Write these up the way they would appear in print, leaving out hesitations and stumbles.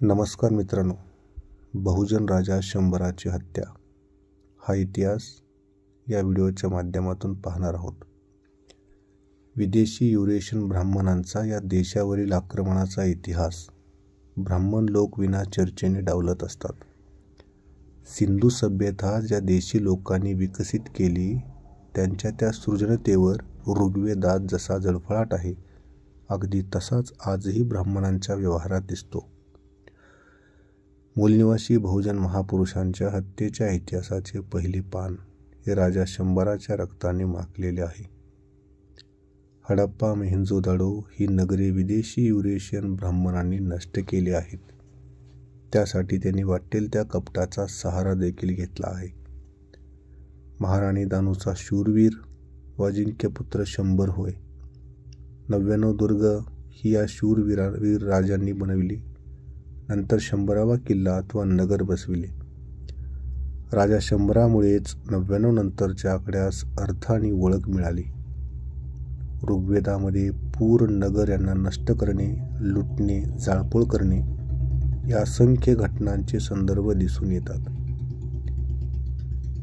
नमस्कार मित्रांनो, बहुजन राजा शंभराची हत्या हा इतिहास या व्हिडिओच्या माध्यमातून पाहणार आहोत. विदेशी युरेशियन ब्राह्मणांचा या देशावरील आक्रमणाचा इतिहास ब्राह्मण लोक विना चर्चेने डावलत असतात. सिंधू सभ्यता ज्या देशी लोकांनी विकसित केली त्यांच्या त्या सृजनतेवर ऋग्वेदात जसा जळफळाट आहे, अगदी तसाच आजही ब्राह्मणांच्या व्यवहारात दिसतो. मूलनिवासी बहुजन महापुरुषांच्या हत्येच्या इतिहासाचे पहिले पान हे राजा शंभराच्या रक्ताने माखलेले आहे. हडप्पा मोहेंजोदडो ही नगरे विदेशी युरेशियन ब्राह्मणांनी नष्ट केली आहेत. त्यासाठी त्यांनी वाटेल त्या कपटाचा सहारा देखील घेतला आहे. महाराणी दानूचा शूरवीर व अजिंक्यपुत्र शंभर होय. 99 दुर्ग ही या शूरवीर राजांनी बनविली. नंतर 100वा किल्ला अथवा नगर बसविले. राजा शंभरामुळेच 99 नंतरच्या आकड्यास अर्थ आणि ओळख मिळाली. ऋग्वेदामध्ये पूर, नगर यांना नष्ट करणे, लुटणे, जाळपोळ करणे या असंख्य घटनांचे संदर्भ दिसून येतात.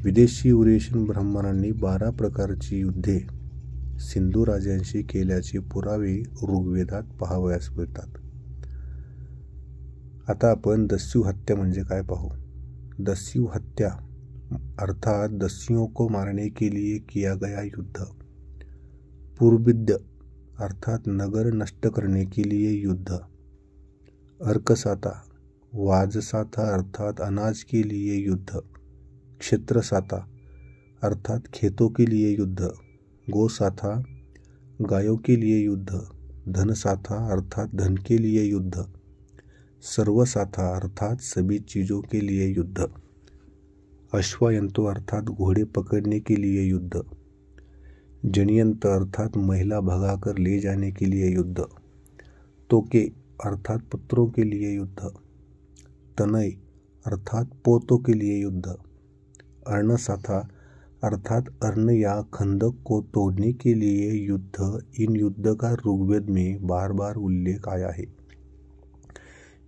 विदेशी युरेशियन ब्राह्मणांनी 12 प्रकारची युद्धे सिंधू राजांशी केल्याचे पुरावे ऋग्वेदात पाहावयास मिळतात. आता आपण दस्यू हत्या म्हणजे काय पाहू. दस्यू हत्या अर्थात दस्युओं को मारने के लिए किया गया युद्ध. पूर्वविद्य अर्थात नगर नष्ट करने के लिए युद्ध. अर्कसाता वाजसाता अर्थात अनाज के लिए युद्ध. क्षेत्रसाता अर्थात खेतों के लिए युद्ध. गोसाथा गायों के लिए युद्ध. धनसाथा अर्थात धन के लिए युद्ध. सर्वसाथा अर्थात सभी चीज़ों के लिए युद्ध. अश्वयंतो अर्थात घोड़े पकड़ने के लिए युद्ध. जनियंत अर्थात महिला भगाकर ले जाने के लिए युद्ध. तोके अर्थात पुत्रों के लिए युद्ध. तनय अर्थात पोतों के लिए युद्ध. अर्णसाथा अर्थात अर्ण या खंदक को तोड़ने के लिए युद्ध. इन युद्ध का ऋग्वेद में बार बार उल्लेख आया है.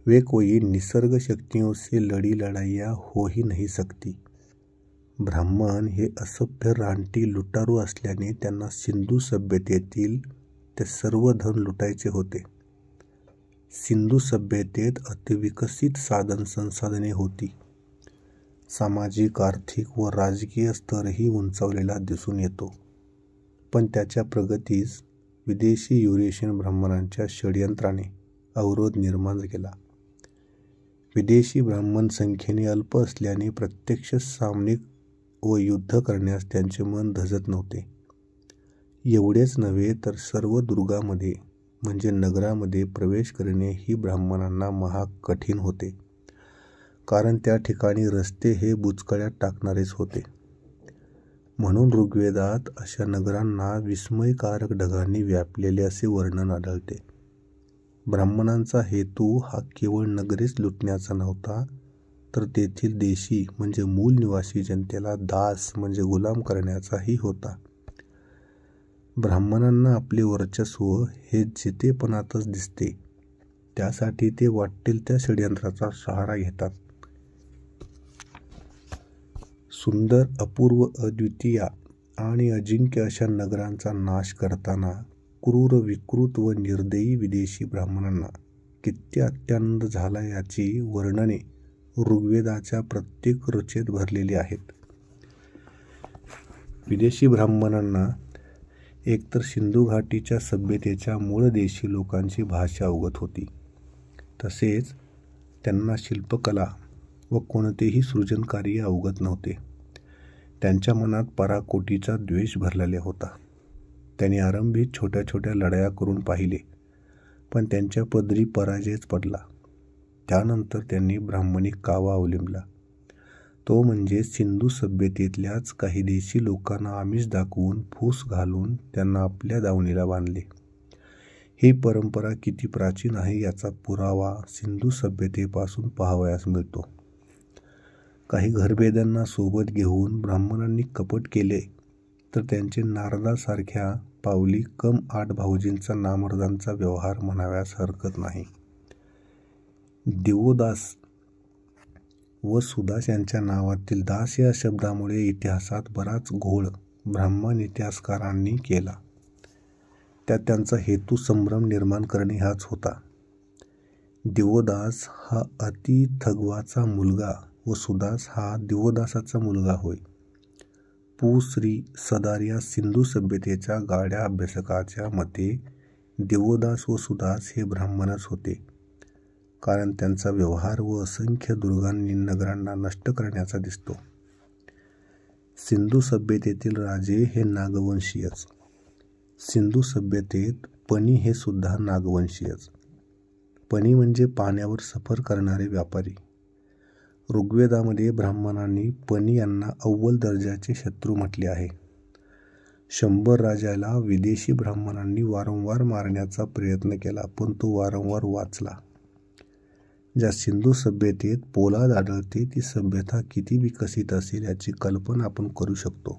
वे कोई निसर्ग शक्तियों से लड़ी लड़ाइयाँ हो ही नहीं सकती. ब्राह्मण हे असभ्य, रानटी, लुटारू असल्याने त्यांना सिंधू सभ्यतेतील ते सर्व धन लुटायचे होते. सिंधू सभ्यतेत अतिविकसित साधन संसाधने होती. सामाजिक, आर्थिक व राजकीय स्तरही उंचावलेला दिसून येतो. पण त्याच्या प्रगतीस विदेशी युरेशियन ब्राह्मणांच्या षड्यंत्राने अवरोध निर्माण केला. विदेशी ब्राह्मण संख्येने अल्प असल्याने प्रत्यक्ष सामने व युद्ध करण्यास त्यांचे मन धजत नव्हते. एवढेच नव्हे तर सर्व दुर्गामध्ये म्हणजे नगरामध्ये प्रवेश करणे ही ब्राह्मणांना महाग कठीण होते. कारण त्या ठिकाणी रस्ते हे बुचकळ्यात टाकणारेच होते. म्हणून ऋग्वेदात अशा नगरांना विस्मयकारक ढगांनी व्यापलेले असे वर्णन आढळते. ब्राह्मणांचा हेतू हा केवळ नगरेच लुटण्याचा नव्हता, तर तेथील देशी म्हणजे मूल निवासी जनतेला दास म्हणजे गुलाम करण्याचाही होता. ब्राह्मणांना आपले वर्चस्व हे जितेपणातच दिसते. त्यासाठी ते वाटेल त्या षड्यंत्राचा सहारा घेतात. सुंदर, अपूर्व, अद्वितीय आणि अजिंक्य अशा नगरांचा नाश करताना क्रूर, विकृत व निर्दयी विदेशी ब्राह्मणांना किती अत्यानंद झाला याची वर्णने ऋग्वेदाच्या प्रत्येक रचेत भरलेली आहेत. विदेशी ब्राह्मणांना एकतर सिंधू घाटीच्या सभ्यतेच्या मूळ देशी लोकांची भाषा अवगत होती, तसेच त्यांना शिल्पकला व कोणतेही सृजनकार्य अवगत नव्हते. त्यांच्या मनात पराकोटीचा द्वेष भरलेला होता. त्यांनी आरंभी छोट्या छोट्या लढाया करून पाहिले, पण त्यांच्या पदरी पराजयच पडला. त्यानंतर त्यांनी ब्राह्मणी कावा अवलंबला, तो म्हणजे सिंधू सभ्यतेतल्याच काही देशी लोकांना आमिष दाखवून फूस घालून त्यांना आपल्या दावणीला बांधले. ही परंपरा किती प्राचीन आहे याचा पुरावा सिंधू सभ्यतेपासून पाहावयास मिळतो. काही घरभेद्यांना सोबत घेऊन ब्राह्मणांनी कपट केले तर त्यांचे नारदासारख्या पावली कम 8 भाऊजींचा नामर्दांचा व्यवहार म्हणाव्यास हरकत नाही. दिवोदास व सुदास यांच्या नावातील दास या शब्दामुळे इतिहासात बराच घोळ ब्राह्मण इतिहासकारांनी केला. त्यात त्यांचा हेतू संभ्रम निर्माण करणे हाच होता. दिवोदास हा अतिथगवाचा मुलगा व सुदास हा दिवोदासाचा मुलगा होय. पु. श्री. सदार या सिंधू सभ्यतेच्या गाड्या अभ्यासकाच्या मते दिवोदास व सुदास हे ब्राह्मणच होते, कारण त्यांचा व्यवहार व असंख्य दुर्गांनी नगरांना नष्ट करण्याचा दिसतो. सिंधू सभ्यतेतील राजे हे नागवंशीयच. सिंधू सभ्यतेत पणी हे सुद्धा नागवंशीयच. पणी म्हणजे पाण्यावर सफर करणारे व्यापारी. ऋग्वेदामध्ये ब्राह्मणांनी पणी यांना अव्वल दर्जाचे शत्रू म्हटले आहे. 100 राजाला विदेशी ब्राह्मणांनी वारंवार मारण्याचा प्रयत्न केला, पण तो वारंवार वाचला. ज्या सिंधू सभ्यतेत पोलाद आढळते ती सभ्यता किती विकसित असेल याची कल्पना आपण करू शकतो.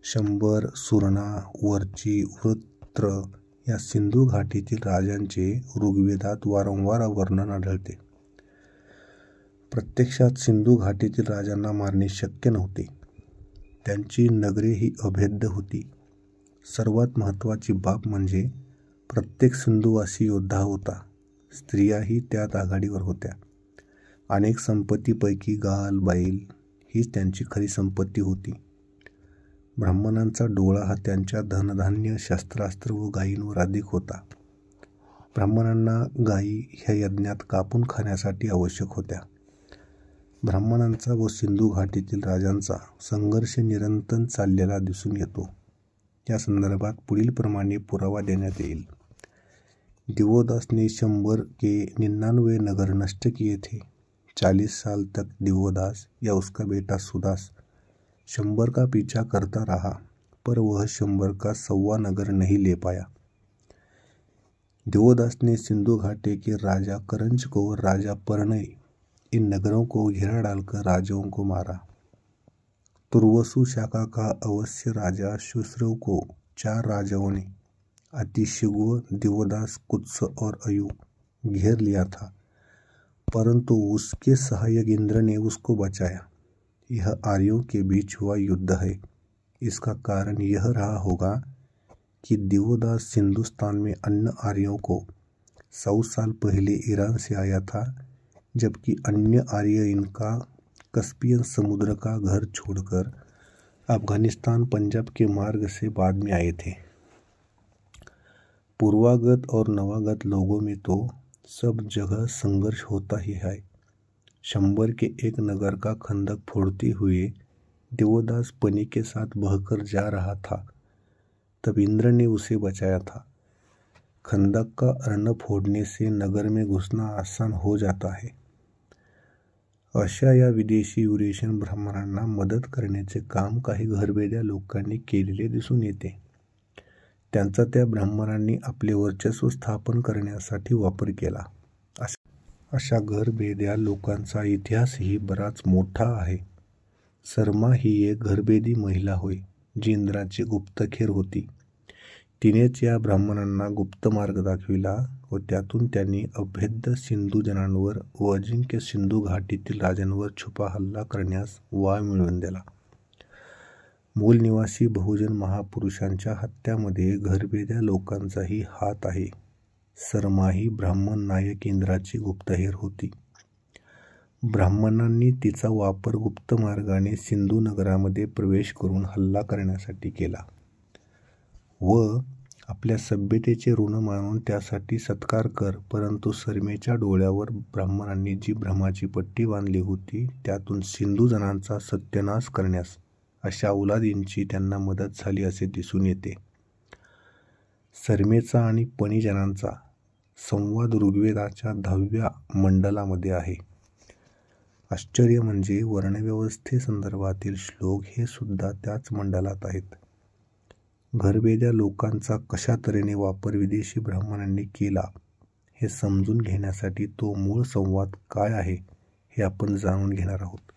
100, सुरणा, वर्ची, वृत्र या सिंधू घाटीतील राजांचे ऋग्वेदात वारंवार वर्णन आढळते. प्रत्यक्षात सिंधू घाटीतील राजांना मारणे शक्य नव्हते. त्यांची नगरे ही अभेद्य होती. सर्वात महत्त्वाची बाब म्हणजे प्रत्येक सिंधुवासी योद्धा होता. स्त्रियाही त्यात आघाडीवर होत्या. अनेक संपत्तीपैकी गाल, बैल हीच त्यांची खरी संपत्ती होती. ब्राह्मणांचा डोळा हा त्यांच्या धनधान्य, शस्त्रास्त्र व गायींवर अधिक होता. ब्राह्मणांना गायी ह्या यज्ञात कापून खाण्यासाठी आवश्यक होत्या. ब्राह्मणांचा व सिंधू घाटीतील राजांचा संघर्ष निरंतर चाललेला दिसून येतो. या संदर्भात पुढीलप्रमाणे पुरावा देण्यात येईल. दिवोदास ने 100 के 99 नगर नष्ट किए थे. 40 साल तक दिवोदास या उसका बेटा सुदास 100 का पीछा करता रहा, पर वह 100 का 1.25 नगर नहीं ले पाया. दिवोदास ने सिंधु घाटी के राजा करंज को और राजा परनय इन नगरों को घेरा डालकर राजाओं को मारा. तुर्वसु शाखा का अवश्य राजा शुश्रव को 4 राजाओं ने अतिशिगु, दिवोदास, कुत्स और अयु घेर लिया था, परंतु उसके सहायक इंद्र ने उसको बचाया. यह आर्यों के बीच हुआ युद्ध है. इसका कारण यह रहा होगा कि दिवोदास हिंदुस्तान में अन्य आर्यों को 100 साल पहले ईरान से आया था, जबकि अन्य आर्य इनका कस्पियन समुद्र का घर छोड़कर अफगानिस्तान, पंजाब के मार्ग से बाद में आए थे. पूर्वागत और नवागत लोगों में तो सब जगह संघर्ष होता ही है. 100 के एक नगर का खंदक फोड़ते हुए दिवोदास पनी के साथ बहकर जा रहा था, तब इंद्र ने उसे बचाया था. खंदक का अर्ण फोड़ने से नगर में घुसना आसान हो जाता है. अशा या विदेशी युरेशियन ब्राह्मणांना मदत करण्याचे काम काही घरबेड्या लोकांनी केलेले दिसून येते. त्यांचा त्या ब्राह्मणांनी आपले वर्चस्व स्थापन करण्यासाठी वापर केला. अशा घरबेड्या लोकांचा इतिहासही बराच मोठा आहे. सरमा ही एक घरबेदी महिला होय, जी इंद्राची गुप्तखेर होती. तिनेच या ब्राह्मणांना गुप्त मार्ग दाखविला व त्यातून त्यांनी अभेद्य सिंधू जनांवर व अजिंक्य सिंधू घाटीतील राजांवर छुपा हल्ला करण्यास वाव मिळवून दिला. मूल निवासी बहुजन महापुरुषांच्या हत्यामध्ये घरबेद्या लोकांचाही हात आहे. सरमा ही ब्राह्मण नायक इंद्राची गुप्तहेर होती. ब्राह्मणांनी तिचा वापर गुप्त मार्गाने सिंधू नगरामध्ये प्रवेश करून हल्ला करण्यासाठी केला व आपल्या सभ्यतेचे ऋण मानून त्यासाठी सत्कार कर. परंतु सरमेच्या डोळ्यावर ब्राह्मणांनी जी भ्रमाची पट्टी बांधली होती, त्यातून सिंधू जनांचा सत्यानाश करण्यास अशा औलादींची त्यांना मदत झाली असे दिसून येते. सरमेचा आणि पणीजनांचा संवाद ऋग्वेदाच्या 10व्या मंडलामध्ये आहे. आश्चर्य म्हणजे वर्णव्यवस्थेसंदर्भातील श्लोक हे सुद्धा त्याच मंडलात आहेत. घरबेद्या लोकांचा कशा तऱ्हेने वापर विदेशी ब्राह्मणांनी केला हे समजून घेण्यासाठी तो मूळ संवाद काय आहे हे आपण जाणून घेणार आहोत.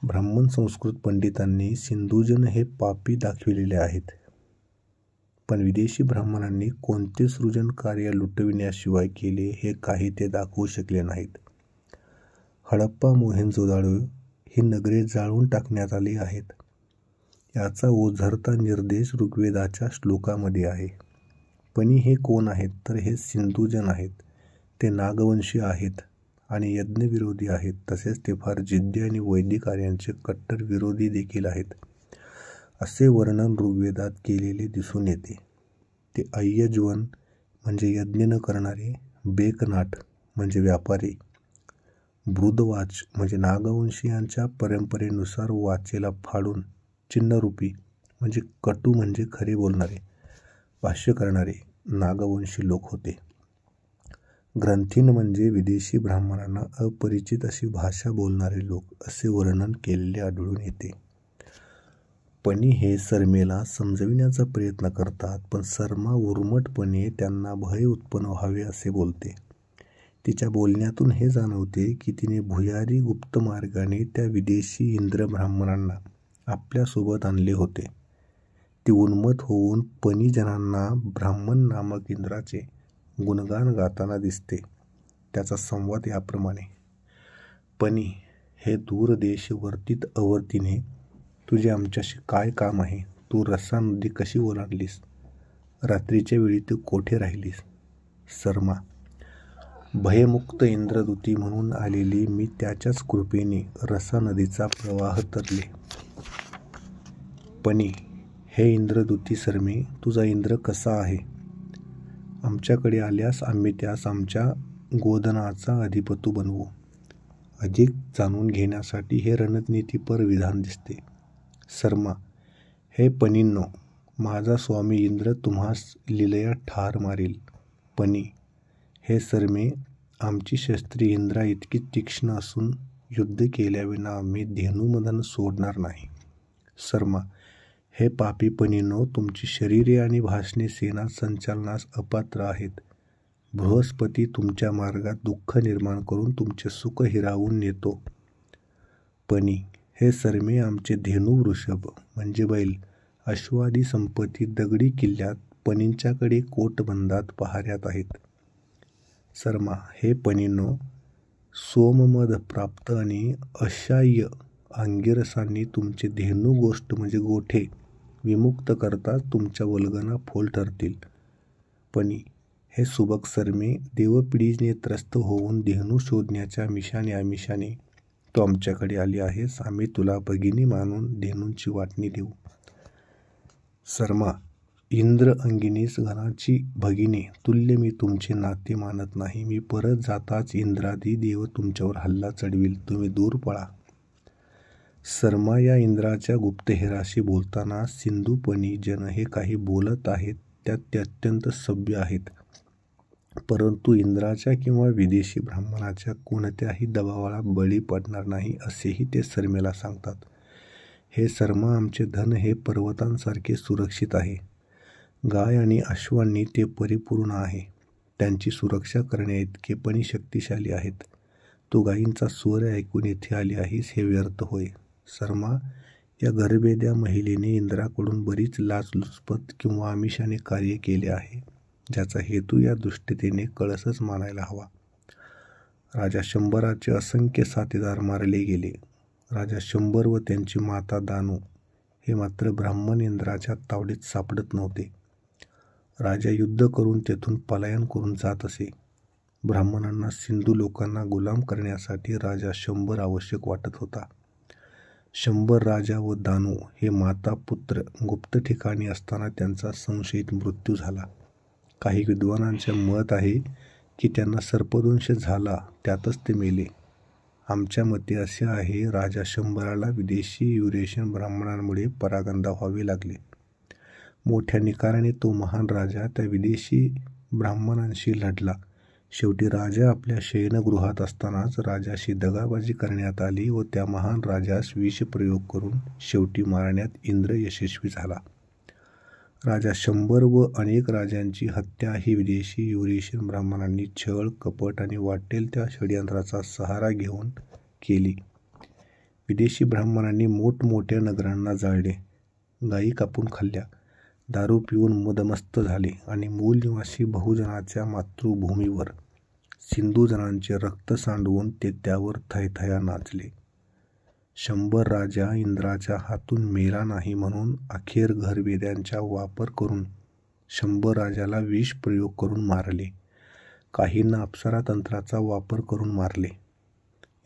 ब्राह्मण संस्कृत पंडितांनी सिंधूजन हे पापी दाखविलेले आहेत. पण विदेशी ब्राह्मणांनी कोणते सृजन कार्य लुटविण्याशिवाय केले हे काही ते दाखवू शकले नाहीत. हडप्पा मोहेंजोदारो ही नगरे जाळून टाकण्यात आली आहेत. याचा ओझरता निर्देश ऋग्वेदाच्या श्लोकामध्ये आहे. पणी हे कोण आहेत तर हे सिंधूजन आहेत. ते नागवंशी आहेत आणि यज्ञविरोधी आहेत. तसेच ते फार जिद्दी आणि वैदिक कार्यांचे कट्टर विरोधी देखील आहेत असे वर्णन ऋग्वेदात केलेले दिसून येते. ते अय्यजवन म्हणजे यज्ञ न करणारे, बेकनाट म्हणजे व्यापारी, बृदवाच म्हणजे नागवंशीयांच्या परंपरेनुसार वाचेला फाडून चिन्हरूपी म्हणजे कटू म्हणजे खरे बोलणारे, भाष्य करणारे नागवंशी लोक होते. ग्रंथीन म्हणजे विदेशी ब्राह्मणांना अपरिचित अशी भाषा बोलणारे लोक असे वर्णन केलेले आढळून येते. पणी हे सर्मेला समजविण्याचा प्रयत्न करतात, पण सर्मा उर्मटपणे त्यांना भय उत्पन्न व्हावे असे बोलते. तिच्या बोलण्यातून हे जाणवते की तिने भुयारी गुप्त मार्गाने त्या विदेशी इंद्र ब्राह्मणांना आपल्यासोबत आणले होते. ती उन्मत्त होऊन पणीजनांना ब्राह्मण नामक इंद्राचे गुणगान गाताना दिसते. त्याचा संवाद याप्रमाणे: पणी, हे दूर देश वर्तित अवर्तीने, तुझे आमच्याशी काय काम आहे? तू रसा नदी कशी ओलांडलीस? रात्रीच्या वेळी तू कोठे राहिलीस? सर्मा: भयमुक्त इंद्रदूती म्हणून आलेली मी त्याच्याच कृपेने रसा नदीचा प्रवाह तरले. पणी, हे इंद्रदूती सर्मे, तुझा इंद्र कसा आहे? आमच्याकडे आल्यास आम्ही त्यास आमच्या गोधनाचा अधिपती बनवू. अधिक जाणून घेण्यासाठी हे रणनीतीपर विधान दिसते. सर्मा: हे पणींनो, माझा स्वामी इंद्र तुम्हास लीलया ठार मारील. पणी: हे सर्मे, आमची शस्त्रे इंद्रा इतकी तीक्ष्ण असून युद्ध केल्याविना आम्ही धेनुमदन सोडणार नाही. सर्मा: हे पापी पणींनो, तुमची शरीरे आणि भाषणे सेना संचालनास अपात्र आहेत. बृहस्पती तुमच्या मार्गात दुःख निर्माण करून तुमचे सुख हिरावून नेतो. पणी: हे सर्मे, आमचे धेनू वृषभ म्हणजे बैल, अश्वादी संपत्ती दगडी किल्ल्यात पणींच्याकडे कोटबंदात पहाऱ्यात आहेत. सर्मा: हे पणींनो, सोममद प्राप्त आणि अशाय्य अंगिरसांनी तुमचे धेनू गोष्ट म्हणजे गोठे विमुक्त करता तुमच्या वल्गना फोल ठरतील. पणी: हे सुबक सर्मे, देवपिडीने त्रस्त होऊन धेनू शोधण्याच्या मिशाने आमिषाने तू आमच्याकडे आली आहेस. आम्ही तुला भगिनी मानून धेनूंची वाटणी देऊ. सर्मा: इंद्र अंगिनीस गणाची भगिनी तुल्य मी तुमचे नाते मानत नाही. मी परत जाताच इंद्रादी देव तुमच्यावर हल्ला चढविल. तुम्ही दूर पळा. सर्मा: या इंद्राच्या गुप्तहेराशी बोलताना सिंधूपणी जन हे काही बोलत आहेत त्यात ते अत्यंत सभ्य आहेत, परंतु इंद्राच्या किंवा विदेशी ब्राह्मणाच्या कोणत्याही दबावाला बळी पडणार नाही असेही ते सर्मेला सांगतात. हे सर्मा, आमचे धन हे पर्वतांसारखे सुरक्षित आहे. गाय आणि अश्वांनी ते परिपूर्ण आहे. त्यांची सुरक्षा करण्याइतके पणी शक्तिशाली आहेत. तू गायींचा स्वर ऐकून येथे आली आहेस हे व्यर्थ होय. सर्मा, या गर्भेद्या महिलेने इंद्राकडून बरीच लाचलुचपत किंवा आमिषाने कार्य केले आहे, ज्याचा हेतू या दुष्टतेने कळसच मानायला हवा. राजा शंभराचे असंख्य साथीदार मारले गेले. राजा शंभर व त्यांची माता दानू हे मात्र ब्राह्मण इंद्राच्या तावडीत सापडत नव्हते. राजा युद्ध करून तेथून पलायन करून जात असे. ब्राह्मणांना सिंधू लोकांना गुलाम करण्यासाठी राजा शंभर आवश्यक वाटत होता. शंभर राजा व दानू हे माता पुत्र गुप्त ठिकाणी असताना त्यांचा संशयित मृत्यू झाला. काही विद्वानांचे मत आहे की त्यांना सर्पदंश झाला, त्यातच ते मेले. आमच्या मते असे आहे, राजा शंभराला विदेशी युरेशियन ब्राह्मणांमुळे परागंदा व्हावे लागले. मोठ्या निकाराने तो महान राजा त्या विदेशी ब्राह्मणांशी लढला. शेवटी राजा आपल्या शयनगृहात असतानाच राजाशी दगाबाजी करण्यात आली व त्या महान राजास विषप्रयोग करून शेवटी मारण्यात इंद्र यशस्वी झाला. राजा शंभर व अनेक राजांची हत्या ही विदेशी युरेशियन ब्राह्मणांनी छळ, कपट आणि वाटेल त्या षड्यंत्राचा सहारा घेऊन केली. विदेशी ब्राह्मणांनी मोठमोठ्या नगरांना जाळले, गायी कापून खाल्ल्या, दारू पिऊन मदमस्त झाले आणि मूलनिवासी बहुजनाच्या मातृभूमीवर सिंधूजनांचे रक्त सांडवून ते त्यावर थयथया नाचले. 100 राजा इंद्राच्या हातून मेला नाही म्हणून अखेर घरभेद्यांचा वापर करून 100 राजाला विष प्रयोग करून मारले. काहींना अप्सरा तंत्राचा वापर करून मारले.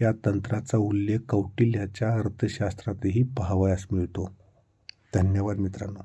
या तंत्राचा उल्लेख कौटिल्याच्या अर्थशास्त्रातही पाहावयास मिळतो. धन्यवाद मित्रांनो.